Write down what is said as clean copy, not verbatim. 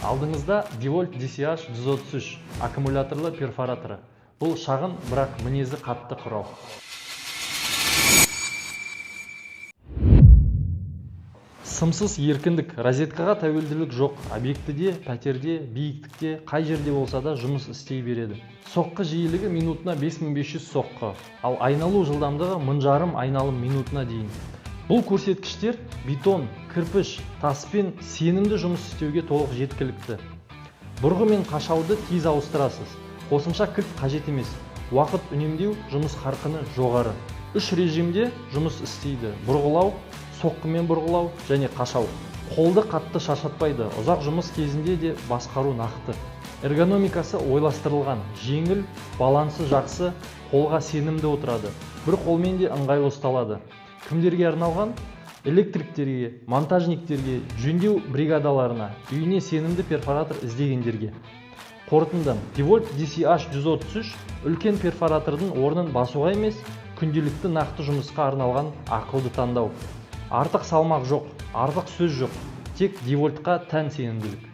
Алдыңызда DeWalt DCH-133 аккумуляторлы перфораторы. Бұл шағын, бірақ мінезі қатты құрал. Сымсыз еркіндік, розеткаға тәуелділік жоқ. Объектіде, пәтерде, биіктікте, қай жерде болса да жұмыс істей береді. Соққы жиілігі минутына 5500 соққы, ал айналу жылдамдығы 1000 айналым минутына дейін. Бұл көрсеткіштер бетон, кірпіш, таспен сенімді жұмыс істеуге толық жеткілікті. Бұрғы мен қашауды тез ауыстырасыз. Қосымша кілт қажет емес. Уақыт үнемдеу, жұмыс қарқыны жоғары. 3 режимде жұмыс істейді. Бұрғылау, соққымен бұрғылау және қашау. Қолды қатты шаршатпайды. Ұзақ жұмыс кезінде де басқару нақты. Эргономикасы ойластырылған, жеңіл, балансы жақсы, қолға сенімді отырады. Бір қолмен де ыңғайлы ұсталады. Кімдерге арналған? Электриктерге, монтажниктерге, жөндеу бригадаларына, үйіне сенімді перфоратор іздегендерге. Қорытынды, DeWalt DCH-133 үлкен перфоратордың орнын басуға емес, күнделікті нақты жұмысқа арналған ақылды таңдау. Артық салмақ жоқ, артық сөз жоқ, тек DeWaltқа тән сенімділік.